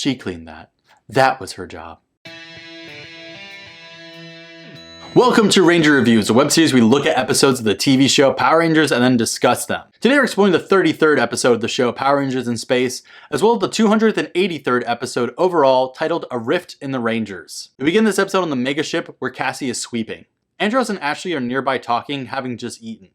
She cleaned that. That was her job. Welcome to Ranger Reviews, a web series we look at episodes of the TV show Power Rangers and then discuss them. Today we're exploring the 33rd episode of the show Power Rangers in Space, as well as the 283rd episode overall, titled A Rift in the Rangers. We begin this episode on the mega ship where Cassie is sweeping. Andros and Ashley are nearby talking, having just eaten.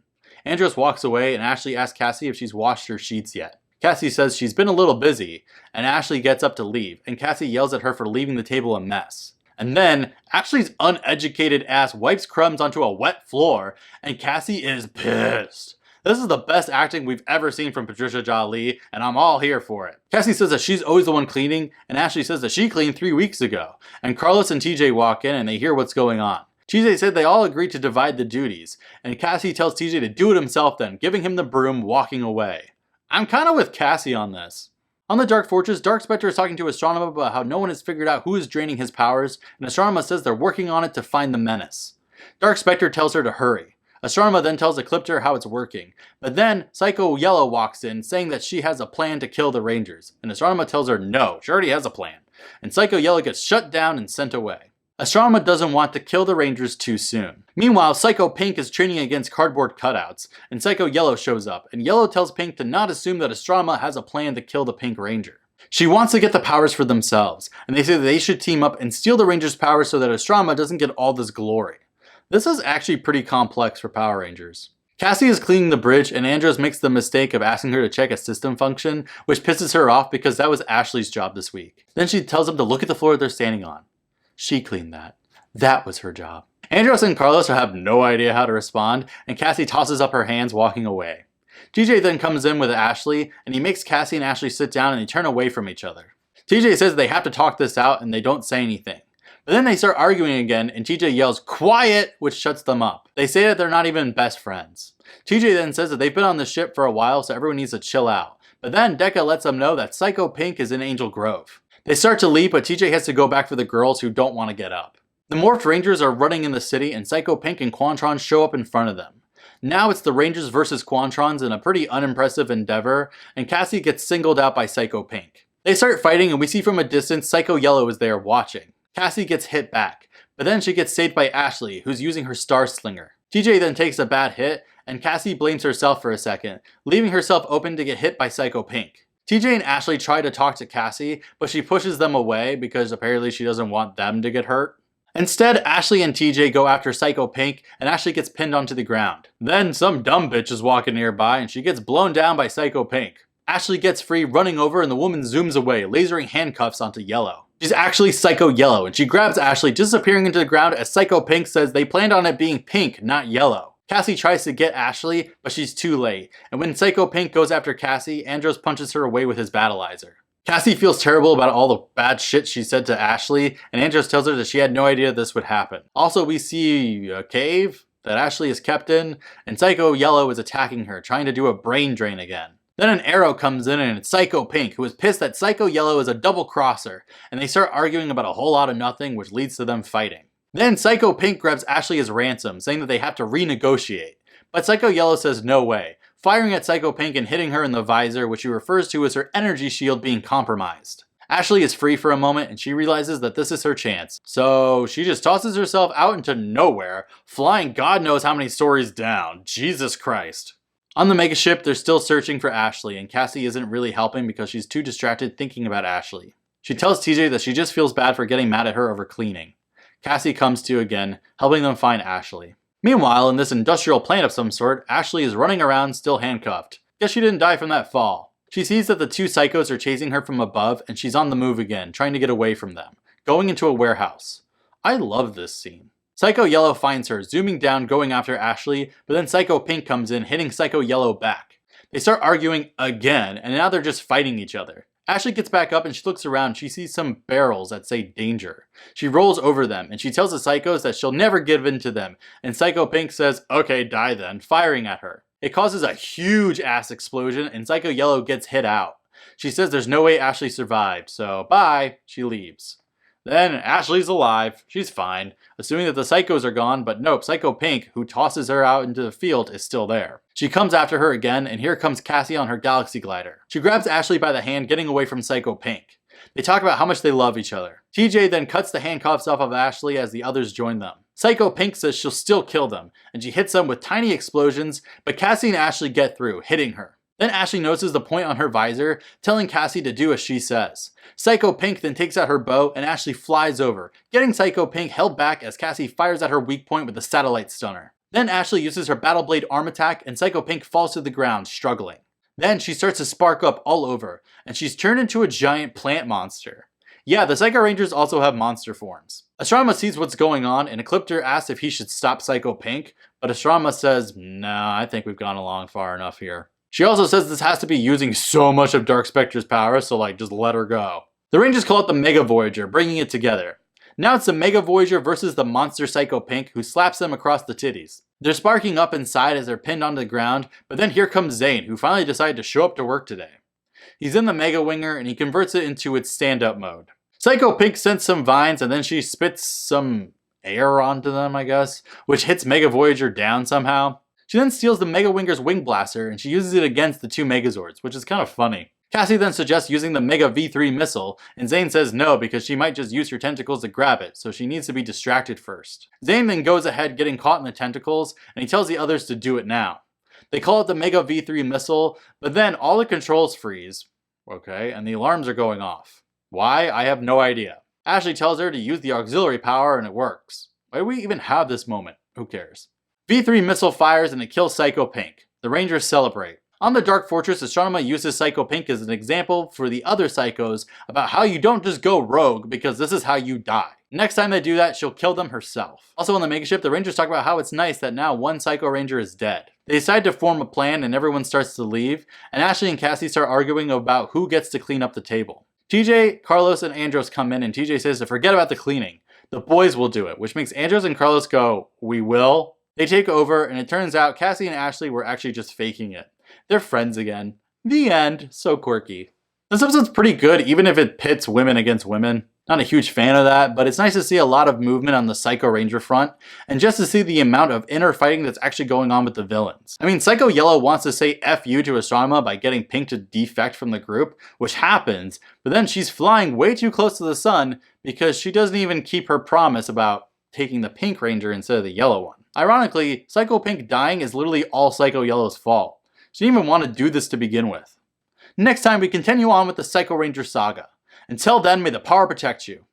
Andros walks away and Ashley asks Cassie if she's washed her sheets yet. Cassie says she's been a little busy, and Ashley gets up to leave, and Cassie yells at her for leaving the table a mess. And then, Ashley's uneducated ass wipes crumbs onto a wet floor, and Cassie is pissed. This is the best acting we've ever seen from Patricia Jolie, and I'm all here for it. Cassie says that she's always the one cleaning, and Ashley says that she cleaned 3 weeks ago. And Carlos and TJ walk in and they hear what's going on. TJ said they all agreed to divide the duties, and Cassie tells TJ to do it himself then, giving him the broom, walking away. I'm kinda with Cassie on this. On the Dark Fortress, Dark Spectre is talking to Astronema about how no one has figured out who is draining his powers, and Astronema says they're working on it to find the menace. Dark Spectre tells her to hurry. Astronema then tells Ecliptor how it's working, but then Psycho Yellow walks in saying that she has a plan to kill the Rangers, and Astronema tells her no, she already has a plan, and Psycho Yellow gets shut down and sent away. Astronema doesn't want to kill the Rangers too soon. Meanwhile, Psycho Pink is training against cardboard cutouts, and Psycho Yellow shows up, and Yellow tells Pink to not assume that Astronema has a plan to kill the Pink Ranger. She wants to get the powers for themselves, and they say that they should team up and steal the Rangers' powers so that Astronema doesn't get all this glory. This is actually pretty complex for Power Rangers. Cassie is cleaning the bridge, and Andros makes the mistake of asking her to check a system function, which pisses her off because that was Ashley's job this week. Then she tells him to look at the floor they're standing on. She cleaned that. That was her job. Andros and Carlos have no idea how to respond, and Cassie tosses up her hands, walking away. TJ then comes in with Ashley, and he makes Cassie and Ashley sit down and they turn away from each other. TJ says they have to talk this out and they don't say anything. But then they start arguing again, and TJ yells, "Quiet!" which shuts them up. They say that they're not even best friends. TJ then says that they've been on the ship for a while, so everyone needs to chill out. But then Dekka lets them know that Psycho Pink is in Angel Grove. They start to leave, but TJ has to go back for the girls who don't want to get up. The Morphed Rangers are running in the city, and Psycho Pink and Quantron show up in front of them. Now it's the Rangers versus Quantrons in a pretty unimpressive endeavor, and Cassie gets singled out by Psycho Pink. They start fighting, and we see from a distance Psycho Yellow is there watching. Cassie gets hit back, but then she gets saved by Ashley, who's using her Star Slinger. TJ then takes a bad hit, and Cassie blames herself for a second, leaving herself open to get hit by Psycho Pink. TJ and Ashley try to talk to Cassie, but she pushes them away because apparently she doesn't want them to get hurt. Instead, Ashley and TJ go after Psycho Pink, and Ashley gets pinned onto the ground. Then some dumb bitch is walking nearby, and she gets blown down by Psycho Pink. Ashley gets free, running over, and the woman zooms away, lasering handcuffs onto Yellow. She's actually Psycho Yellow, and she grabs Ashley, disappearing into the ground as Psycho Pink says they planned on it being pink, not yellow. Cassie tries to get Ashley, but she's too late, and when Psycho Pink goes after Cassie, Andros punches her away with his battleizer. Cassie feels terrible about all the bad shit she said to Ashley, and Andros tells her that she had no idea this would happen. Also, we see a cave that Ashley is kept in, and Psycho Yellow is attacking her, trying to do a brain drain again. Then an arrow comes in, and it's Psycho Pink, who is pissed that Psycho Yellow is a double crosser, and they start arguing about a whole lot of nothing, which leads to them fighting. Then Psycho Pink grabs Ashley as ransom, saying that they have to renegotiate. But Psycho Yellow says no way, firing at Psycho Pink and hitting her in the visor, which she refers to as her energy shield being compromised. Ashley is free for a moment, and she realizes that this is her chance. So she just tosses herself out into nowhere, flying God knows how many stories down. Jesus Christ. On the megaship, they're still searching for Ashley, and Cassie isn't really helping because she's too distracted thinking about Ashley. She tells TJ that she just feels bad for getting mad at her over cleaning. Cassie comes to again, helping them find Ashley. Meanwhile, in this industrial plant of some sort, Ashley is running around still handcuffed. Guess she didn't die from that fall. She sees that the two psychos are chasing her from above, and she's on the move again, trying to get away from them, going into a warehouse. I love this scene. Psycho Yellow finds her, zooming down, going after Ashley, but then Psycho Pink comes in, hitting Psycho Yellow back. They start arguing again, and now they're just fighting each other. Ashley gets back up and she looks around. She sees some barrels that say danger. She rolls over them and she tells the psychos that she'll never give in to them. And Psycho Pink says, "Okay, die then," firing at her. It causes a huge ass explosion and Psycho Yellow gets hit out. She says there's no way Ashley survived, so bye. She leaves. Then Ashley's alive. She's fine, assuming that the psychos are gone, but nope, Psycho Pink, who tosses her out into the field, is still there. She comes after her again, and here comes Cassie on her galaxy glider. She grabs Ashley by the hand, getting away from Psycho Pink. They talk about how much they love each other. TJ then cuts the handcuffs off of Ashley as the others join them. Psycho Pink says she'll still kill them, and she hits them with tiny explosions, but Cassie and Ashley get through, hitting her. Then Ashley notices the point on her visor, telling Cassie to do as she says. Psycho Pink then takes out her bow and Ashley flies over, getting Psycho Pink held back as Cassie fires at her weak point with a satellite stunner. Then Ashley uses her Battle Blade arm attack and Psycho Pink falls to the ground, struggling. Then she starts to spark up all over, and she's turned into a giant plant monster. Yeah, the Psycho Rangers also have monster forms. Astronema sees what's going on, and Ecliptor asks if he should stop Psycho Pink, but Astronema says, nah, I think we've gone along far enough here. She also says this has to be using so much of Dark Spectre's power, so just let her go. The Rangers call it the Mega Voyager, bringing it together. Now it's the Mega Voyager versus the monster Psycho Pink, who slaps them across the titties. They're sparking up inside as they're pinned onto the ground, but then here comes Zane, who finally decided to show up to work today. He's in the Mega Winger, and he converts it into its stand-up mode. Psycho Pink sends some vines, and then she spits some air onto them, I guess, which hits Mega Voyager down somehow. She then steals the Mega Winger's Wing Blaster, and she uses it against the two Megazords, which is kind of funny. Cassie then suggests using the Mega V3 missile, and Zane says no because she might just use her tentacles to grab it, so she needs to be distracted first. Zane then goes ahead getting caught in the tentacles, and he tells the others to do it now. They call it the Mega V3 missile, but then all the controls freeze, okay, and the alarms are going off. Why? I have no idea. Ashley tells her to use the auxiliary power and it works. Why do we even have this moment? Who cares? V3 missile fires and it kills Psycho Pink. The Rangers celebrate. On the Dark Fortress, Astronema uses Psycho Pink as an example for the other Psychos about how you don't just go rogue because this is how you die. Next time they do that, she'll kill them herself. Also on the Megaship, the Rangers talk about how it's nice that now one Psycho Ranger is dead. They decide to form a plan and everyone starts to leave, and Ashley and Cassie start arguing about who gets to clean up the table. TJ, Carlos, and Andros come in and TJ says to forget about the cleaning. The boys will do it, which makes Andros and Carlos go, we will? They take over and it turns out Cassie and Ashley were actually just faking it. They're friends again. The end. So quirky. This episode's pretty good even if it pits women against women. Not a huge fan of that, but it's nice to see a lot of movement on the Psycho Ranger front, and just to see the amount of inner fighting that's actually going on with the villains. I mean, Psycho Yellow wants to say F you to Astronema by getting Pink to defect from the group, which happens, but then she's flying way too close to the sun because she doesn't even keep her promise about taking the Pink Ranger instead of the yellow one. Ironically, Psycho Pink dying is literally all Psycho Yellow's fault. She didn't even want to do this to begin with. Next time we continue on with the Psycho Ranger saga. Until then, may the power protect you.